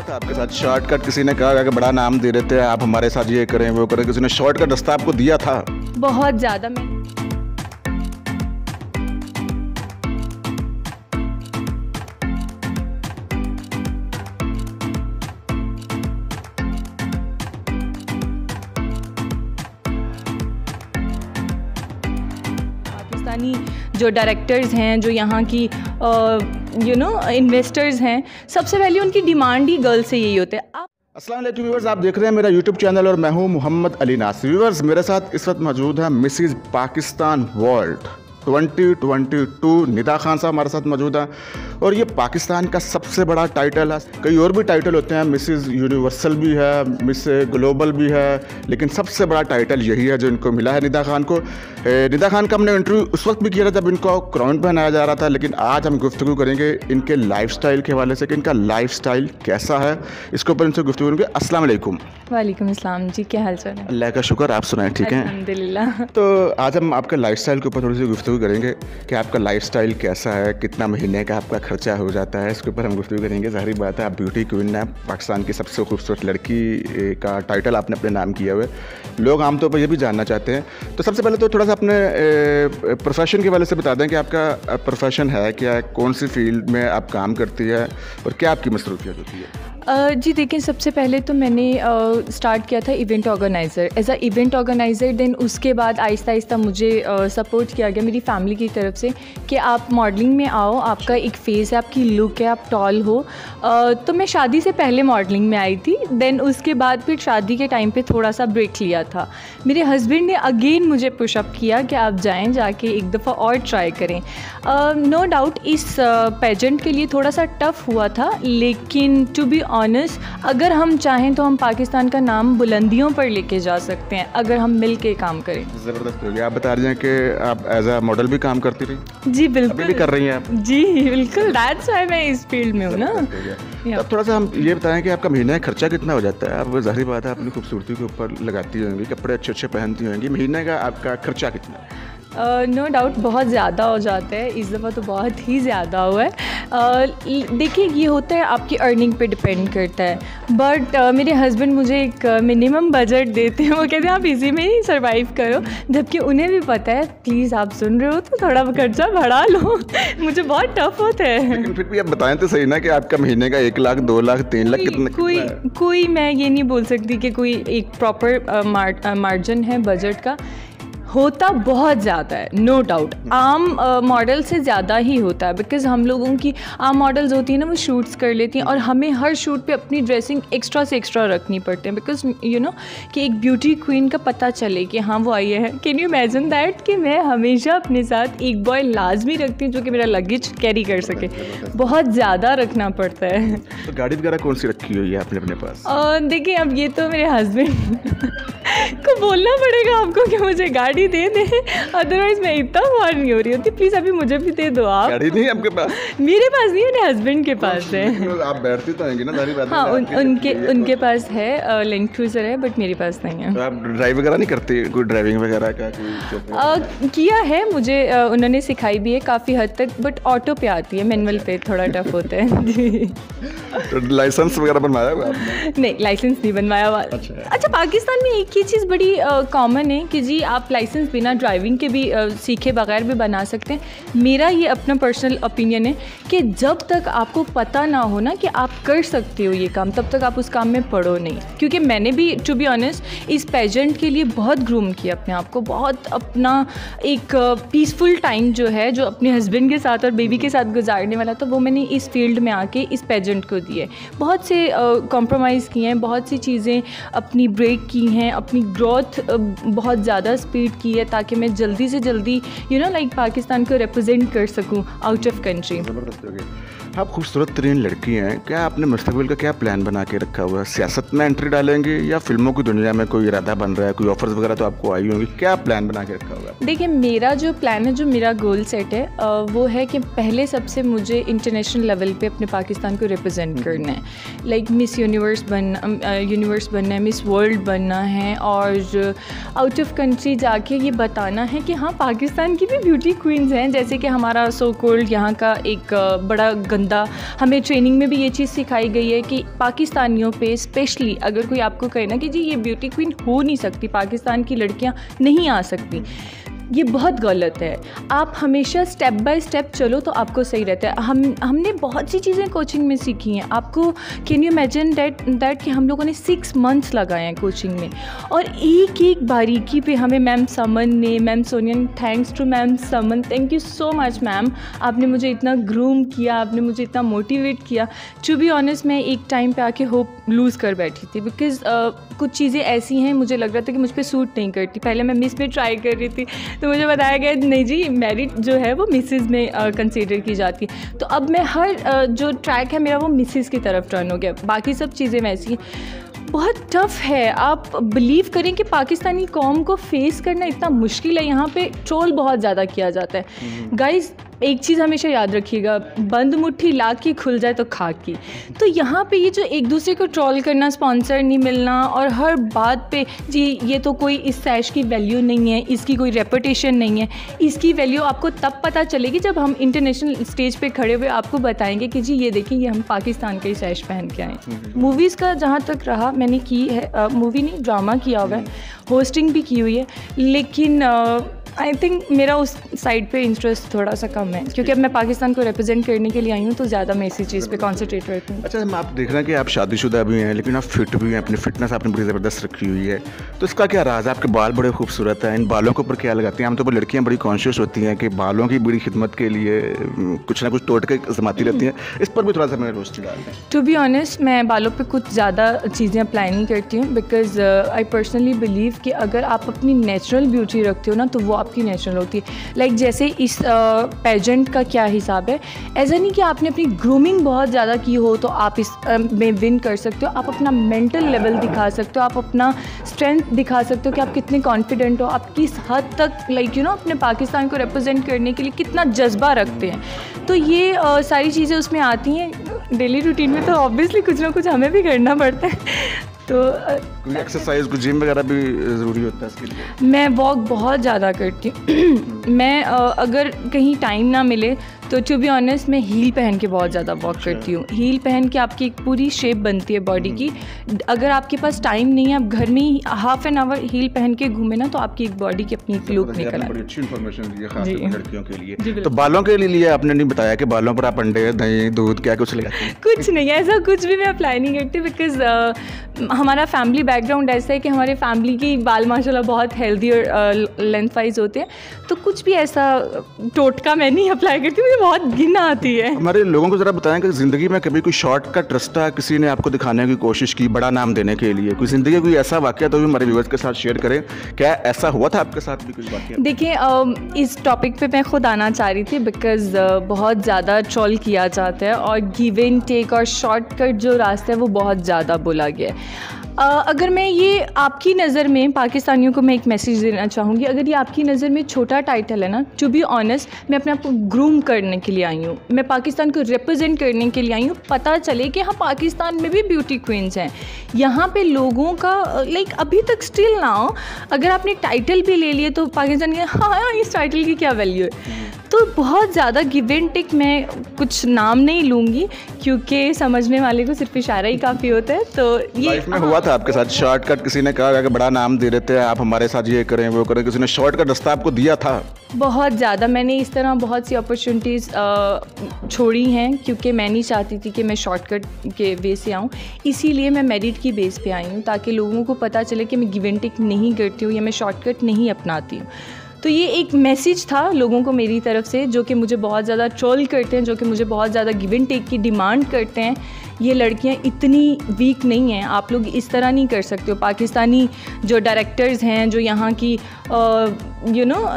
था आपके साथ शॉर्टकट? किसी ने कहा कि बड़ा नाम दे देते हैं आप, हमारे साथ ये करें वो करें, किसी ने शॉर्टकट रास्ता आपको दिया था? बहुत ज़्यादा। मैं पाकिस्तानी जो डायरेक्टर्स हैं, जो यहाँ की इन्वेस्टर्स हैं, सबसे पहले उनकी डिमांड ही गर्ल से यही होता है। अस्सलाम वालेकुम व्यूअर्स, आप देख रहे हैं मेरा यूट्यूब चैनल और मैं हूं मोहम्मद अली नासिर। व्यूअर्स, मेरे साथ इस वक्त मौजूद है मिसेज पाकिस्तान वर्ल्ड 2022 निदा खान साहब हमारे साथ मौजूद हैं और ये पाकिस्तान का सबसे बड़ा टाइटल है। कई और भी टाइटल होते हैं, मिसेज यूनिवर्सल भी है, मिस ग्लोबल भी है, लेकिन सबसे बड़ा टाइटल यही है जो इनको मिला है निदा खान को। निदा खान का हमने इंटरव्यू उस वक्त भी किया था जब इनको क्राउन पहनाया जा रहा था, लेकिन आज हम गुफ्तगू करेंगे इनके लाइफस्टाइल के हवाले से कि इनका लाइफस्टाइल कैसा है, इसके ऊपर इनसे गुफ्तगू करेंगे। अस्सलाम वालेकुम। वालेकुम अस्सलाम जी, क्या हाल चाल है? अल्लाह का शुक्र, आप सुनाएं? ठीक है अल्हम्दुलिल्लाह। तो आज हम आपके लाइफस्टाइल के ऊपर थोड़ी सी गुफ्तगू करेंगे कि आपका लाइफस्टाइल कैसा है, कितना महीने का आपका खर्चा हो जाता है, इसके ऊपर हम गुफ्तगू करेंगे। ज़ाहिर बात है आप ब्यूटी क्वीन हैं, पाकिस्तान की सबसे खूबसूरत लड़की का टाइटल आपने अपने नाम किया हुआ है। लोग आमतौर पर ये भी जानना चाहते हैं, तो सबसे पहले तो थोड़ा सा अपने प्रोफेशन के वाले से बता दें कि आपका प्रोफेशन है क्या, कौन सी फील्ड में आप काम करती है और क्या आपकी मसरूफियत होती है? जी देखिए, सबसे पहले तो मैंने स्टार्ट किया था event organiser, as a event organiser. Then उसके बाद आहिस्ता आहिस्ता मुझे सपोर्ट किया गया मेरी फैमिली की तरफ से कि आप मॉडलिंग में आओ, आपका एक फेस है, आपकी लुक है, आप टॉल हो। तो मैं शादी से पहले मॉडलिंग में आई थी। देन उसके बाद फिर शादी के टाइम पे थोड़ा सा ब्रेक लिया था। मेरे हस्बैंड ने अगेन मुझे पुशअप किया कि आप जाएँ, जाके एक दफ़ा और ट्राई करें। नो डाउट इस पेजेंट के लिए थोड़ा सा टफ़ हुआ था, लेकिन टू बी ऑनेस्ट अगर हम चाहें तो हम पाकिस्तान का नाम बुलंदियों पर लेके जा सकते हैं अगर हम मिल के काम करें। ज़बरदस्त हो गया। आप बता रहे हैं कि आप एज अ मॉडल भी काम करती रही? जी बिल्कुल। अभी भी कर रही हैं आप? जी बिल्कुल, दैट्स व्हाई मैं इस फील्ड में हूँ ना। अब थोड़ा सा हम ये बताएं कि आपका महीने का खर्चा कितना हो जाता है? आप ज़ाहिर बात है अपनी खूबसूरती के ऊपर लगाती होंगी, कपड़े अच्छे अच्छे पहनती होंगी, महीने का आपका खर्चा कितना है? नो डाउट बहुत ज़्यादा हो जाता है, इस दफ़ा तो बहुत ही ज़्यादा हुआ है। देखिए ये होता है आपकी अर्निंग पे डिपेंड करता है, बट मेरे हस्बैंड मुझे एक मिनिमम बजट देते हैं। वो कहते हैं आप इसी में ही सर्वाइव करो, जबकि उन्हें भी पता है प्लीज़ आप सुन रहे हो तो थोड़ा खर्चा बढ़ा लो। मुझे बहुत टफ होता है। लेकिन फिर भी आप बताएं तो सही ना कि आपका महीने का 1 लाख 2 लाख 3 लाख कितना? कोई मैं ये नहीं बोल सकती कि कोई एक प्रॉपर मार्जिन है बजट का। होता बहुत ज़्यादा है, नो डाउट। आम मॉडल से ज़्यादा ही होता है, बिकॉज़ हम लोगों की आम मॉडल्स होती हैं ना, वो शूट्स कर लेती हैं और हमें हर शूट पे अपनी ड्रेसिंग एक्स्ट्रा से एक्स्ट्रा रखनी पड़ती है, बिकॉज़ यू नो कि एक ब्यूटी क्वीन का पता चले कि हाँ वो आई है। कैन यू इमेजिन दैट कि मैं हमेशा अपने साथ एक बॉय लाजमी रखती हूँ जो कि मेरा लगेज कैरी कर सके। बहुत ज़्यादा रखना पड़ता है। तो गाड़ी वगैरह कौन सी रखी हुई है आपने अपने पास? देखिए अब ये तो मेरे हस्बैंड को बोलना पड़ेगा आपको कि मुझे गाड़ी दे दे, अदरवाइज मैं इतना फॉर नहीं हो रही होती। प्लीज़ अभी मुझे भी दे दो आप। गाड़ी नहीं आपके पास? मेरे पास नहीं, मेरे हस्बैंड के पास है। आप बैठती तो होंगी ना सारी बात? हाँ उनके पास है, लैंड क्रूज़र है, बट मेरे पास नहीं है। तो आप ड्राइव वगैरह नहीं करती? कोई ड्राइविंग वगैरह का किया है मुझे, उन्होंने सिखाई भी है काफ़ी हद तक, बट ऑटो पे आती है, मैनुअल पे थोड़ा टफ होता है। जी। तो लाइसेंस वगैरह बनवाया हुआ आपने? नहीं, लाइसेंस नहीं बनवाया हुआ। अच्छा पाकिस्तान में एक ही चीज़ बड़ी कॉमन है कि जी आप लाइसेंस बिना ड्राइविंग के भी सीखे बगैर भी बना सकते हैं। मेरा ये अपना पर्सनल ओपिनियन है कि जब तक आपको पता ना हो ना कि आप कर सकते हो ये काम, तब तक आप उस काम में पढ़ो नहीं। क्योंकि मैंने भी टू बी ऑनेस्ट इस पेजेंट के लिए बहुत ग्रूम किया अपने आप को, बहुत अपना एक पीसफुल टाइम जो है जो अपने हस्बैंड के साथ और बेबी के साथ गुजारने वाला था, वो मैंने इस फील्ड में आके इस पेजेंट को दिए। बहुत से कॉम्प्रोमाइज़ किए हैं, बहुत सी चीज़ें अपनी ब्रेक की हैं, अपनी ग्रोथ बहुत ज़्यादा स्पीड की है ताकि मैं जल्दी से जल्दी लाइक पाकिस्तान को रिप्रेजेंट कर सकूं आउट ऑफ कंट्री। ज़बरदस्त हो गई। आप खूबसूरत तरीन लड़की हैं, क्या आपने मुस्तकबिल का क्या प्लान बना के रखा हुआ है? सियासत में एंट्री डालेंगे या फिल्मों की दुनिया में कोई इरादा बन रहा है? कोई ऑफर्स वगैरह तो आपको आई होंगी, क्या प्लान बना के रखा हुआ है? देखिए मेरा जो प्लान है, जो मेरा गोल सेट है, वो है कि पहले सबसे मुझे इंटरनेशनल लेवल पे अपने पाकिस्तान को रिप्रेजेंट करना है। लाइक मिस यूनिवर्स बनना है, मिस वर्ल्ड बनना है, और आउट ऑफ कंट्री जाके ये बताना है कि हाँ पाकिस्तान की भी ब्यूटी क्वींस हैं, जैसे कि हमारा सो कॉल्ड यहाँ का एक बड़ा उम्दा। हमें ट्रेनिंग में भी ये चीज़ सिखाई गई है कि पाकिस्तानियों पे स्पेशली अगर कोई आपको कहे ना कि जी ये ब्यूटी क्वीन हो नहीं सकती, पाकिस्तान की लड़कियां नहीं आ सकती, ये बहुत गलत है। आप हमेशा स्टेप बाय स्टेप चलो तो आपको सही रहता है। हमने बहुत सी चीज़ें कोचिंग में सीखी हैं। आपको कैन यू इमेजिन दैट कि हम लोगों ने 6 मंथ्स लगाए हैं कोचिंग में, और एक एक बारीकी पे हमें मैम समन ने, ma'am Sonia, thanks to ma'am Saman, thank you so much ma'am, आपने मुझे इतना ग्रूम किया, आपने मुझे इतना मोटिवेट किया। टू बी ऑनेस्ट मैं एक टाइम पे आके होप लूज़ कर बैठी थी, बिकॉज़ कुछ चीज़ें ऐसी हैं मुझे लग रहा था कि मुझ पर सूट नहीं करती। पहले मैं मिस में ट्राई कर रही थी तो मुझे बताया गया नहीं जी मेरिट जो है वो मिसेस में कंसीडर की जाती है। तो अब मैं हर जो ट्रैक है मेरा वो मिसेस की तरफ टर्न हो गया, बाकी सब चीज़ें वैसी हैं। बहुत टफ़ है, आप बिलीव करें कि पाकिस्तानी कौम को फेस करना इतना मुश्किल है। यहाँ पे ट्रोल बहुत ज़्यादा किया जाता है। गाइज़ एक चीज़ हमेशा याद रखिएगा, बंद मुट्ठी ला की खुल जाए तो खा की। तो यहाँ पे ये जो एक दूसरे को ट्रोल करना, स्पॉन्सर नहीं मिलना, और हर बात पे जी ये तो कोई इस सैश की वैल्यू नहीं है, इसकी कोई रेपुटेशन नहीं है। इसकी वैल्यू आपको तब पता चलेगी जब हम इंटरनेशनल स्टेज पे खड़े हुए आपको बताएंगे कि जी ये देखिए ये हम पाकिस्तान का ही सैश पहन के आए। मूवीज़ का जहाँ तक रहा, मैंने की है, मूवी नहीं ड्रामा किया हुआ है, होस्टिंग भी की हुई है, लेकिन आई थिंक मेरा उस साइड पे इंटरेस्ट थोड़ा सा कम है, क्योंकि अब मैं पाकिस्तान को रिप्रेजेंट करने के लिए आई हूँ, तो ज़्यादा मैं इसी चीज़ पे कॉन्सेंट्रेट करती हूँ। अच्छा, आप देख रहे हैं कि आप शादीशुदा भी हैं लेकिन आप फिट भी हैं, अपनी फिटनेस आपने बड़ी ज़बरदस्त रखी हुई है, तो इसका क्या राज है? आपके बाल बड़े खूबसूरत हैं, इन बालों के ऊपर क्या लगाती हैं? आमतौर पर लड़कियाँ बड़ी कॉन्शियस होती हैं कि बालों की बड़ी खिदमत के लिए कुछ ना कुछ टोटके आजमाती रहती हैं, इस पर भी थोड़ा सा मेरा रोस्टी डाल दें। टू बी ऑनेस्ट मैं बालों पे कुछ ज़्यादा चीज़ें अप्लाई नहीं करती हूँ, बिकॉज आई पर्सनली बिलीव कि अगर आप अपनी नेचुरल ब्यूटी रखते हो ना तो वो आपकी नेचुरल होती है। लाइक जैसे इस पेजेंट का क्या हिसाब है, ऐसा नहीं कि आपने अपनी ग्रूमिंग बहुत ज़्यादा की हो तो आप इस में विन कर सकते हो। आप अपना मेंटल लेवल दिखा सकते हो, आप अपना स्ट्रेंथ दिखा सकते हो कि आप कितने कॉन्फिडेंट हो, आप किस हद तक लाइक अपने पाकिस्तान को रिप्रेजेंट करने के लिए कितना जज्बा रखते हैं। तो ये सारी चीज़ें उसमें आती हैं। डेली रूटीन में तो ऑब्वियसली कुछ ना कुछ हमें भी करना पड़ता है। तो एक्सरसाइज को जिम वगैरह भी ज़रूरी होता है इसके लिए? मैं वॉक बहुत ज़्यादा करती हूँ। मैं अगर कहीं टाइम ना मिले तो टू बी ऑनेस्ट मैं हील पहन के बहुत ज़्यादा वॉक करती हूँ। हील पहन के आपकी एक पूरी शेप बनती है बॉडी की। अगर आपके पास टाइम नहीं है, आप घर में ही हाफ एन आवर हील पहन के घूमे ना तो आपकी एक बॉडी की अपनी एक लुक निकल आती है। बड़ी अच्छी इन्फॉर्मेशन दी है खास तौर पर लड़कियों के लिए। तो बालों के लिए आपने नहीं बताया कि बालों पर आप अंडे, दही, दूध क्या कुछ लगाते हैं? कुछ नहीं, ऐसा कुछ भी मैं अप्लाई नहीं करती, बिकॉज हमारा फैमिली बैकग्राउंड ऐसा है कि हमारे फैमिली की बाल माशाल्लाह बहुत हेल्दी और लेंथ वाइज होते हैं, तो कुछ भी ऐसा टोटका मैं नहीं अप्लाई करती, मुझे बहुत घिन आती है। हमारे लोगों को ज़रा बताएं कि ज़िंदगी में कभी कोई शॉर्टकट रास्ता किसी ने आपको दिखाने की कोशिश की बड़ा नाम देने के लिए, कोई ज़िंदगी कोई ऐसा वाक़या तो भी हमारे व्यूअर्स के साथ शेयर करें। क्या ऐसा हुआ था आपके साथ भी कुछ वाक़या? देखिए इस टॉपिक पे मैं खुद आना चाह रही थी, बिकॉज बहुत ज़्यादा ट्रोल किया जाता है और गिव एंड टेक और शॉर्टकट जो रास्ता है वो बहुत ज़्यादा बोला गया है। अगर मैं ये आपकी नज़र में, पाकिस्तानियों को मैं एक मैसेज देना चाहूँगी, अगर ये आपकी नज़र में छोटा टाइटल है ना, टू बी ऑनेस्ट मैं अपने आप को ग्रूम करने के लिए आई हूँ, मैं पाकिस्तान को रिप्रेजेंट करने के लिए आई हूँ। पता चले कि हाँ पाकिस्तान में भी ब्यूटी क्वींस हैं। यहाँ पे लोगों का लाइक अभी तक स्टिल ना हो, अगर आपने टाइटल भी ले लिए तो पाकिस्तान के हाँ इस टाइटल की क्या वैल्यू है। तो बहुत ज़्यादा गिव एंड टेक, मैं कुछ नाम नहीं लूँगी क्योंकि समझने वाले को सिर्फ इशारा ही काफ़ी होता है। तो ये लाइफ में हुआ था आपके साथ शॉर्टकट? किसी ने कहा कि बड़ा नाम दे देते हैं आप, हमारे साथ ये करें वो करें, किसी ने शॉर्टकट रास्ता आपको दिया था? बहुत ज़्यादा मैंने इस तरह बहुत सी अपॉर्चुनिटीज़ छोड़ी हैं क्योंकि मैं नहीं चाहती थी कि मैं शॉर्टकट के वे से आऊँ। इसीलिए मैं मेरिट की बेस पे आई हूँ ताकि लोगों को पता चले कि मैं गिव एंड टेक नहीं करती हूँ या मैं शॉर्टकट नहीं अपनाती हूँ। तो ये एक मैसेज था लोगों को मेरी तरफ से, जो कि मुझे बहुत ज़्यादा ट्रोल करते हैं, जो कि मुझे बहुत ज़्यादा गिव एंड टेक की डिमांड करते हैं। ये लड़कियां इतनी वीक नहीं हैं, आप लोग इस तरह नहीं कर सकते हो। पाकिस्तानी जो डायरेक्टर्स हैं, जो यहाँ की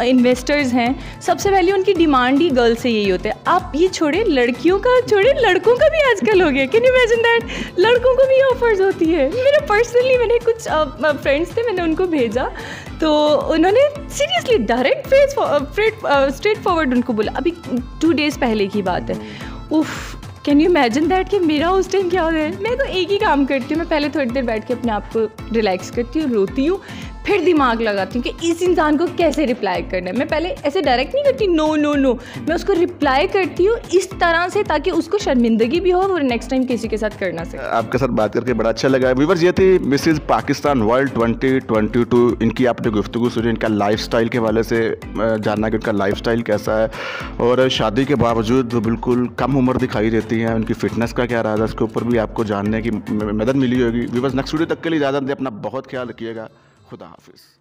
इन्वेस्टर्स हैं, सबसे पहले उनकी डिमांड ही गर्ल से यही होता है। आप ये छोड़े, लड़कियों का छोड़े, लड़कों का भी आजकल हो गया। Can you imagine that? लड़कों को भी ऑफर्स होती है। मेरा पर्सनली मैंने कुछ फ्रेंड्स थे, मैंने उनको भेजा तो उन्होंने सीरियसली डायरेक्ट स्ट्रेट फॉरवर्ड उनको बोला। अभी 2 डेज़ पहले की बात है। उफ़, कैन यू इमेजिन दैट कि मेरा उस टाइम क्या होता है? मैं तो एक ही काम करती हूँ, मैं पहले थोड़ी देर बैठ के अपने आप को रिलैक्स करती हूँ, रोती हूँ, फिर दिमाग लगाती हूँ कि इस इंसान को कैसे रिप्लाई करना है। मैं पहले ऐसे डायरेक्ट नहीं करती नो नो नो, मैं उसको रिप्लाई करती हूँ इस तरह से ताकि उसको शर्मिंदगी भी हो और नेक्स्ट टाइम किसी के साथ कर ना सके। आपके साथ बात करके बड़ा अच्छा लगा। व्यूअर्स, ये थी मिसेज पाकिस्तान वर्ल्ड 2022। इनकी आपने गुफ्तगू सुनी, इनका लाइफस्टाइल के हवाले से जानना कि उनका लाइफस्टाइल कैसा है, और शादी के बावजूद वो बिल्कुल कम उम्र दिखाई देती हैं। उनकी फ़िटनेस का क्या रहा है, उसके ऊपर भी आपको जानने की मदद मिली होगी। व्यूअर्स, नेक्स्ट वीडियो तक के लिए इजाज़त दें। अपना बहुत ख्याल रखिएगा। खुदा हाफिज़।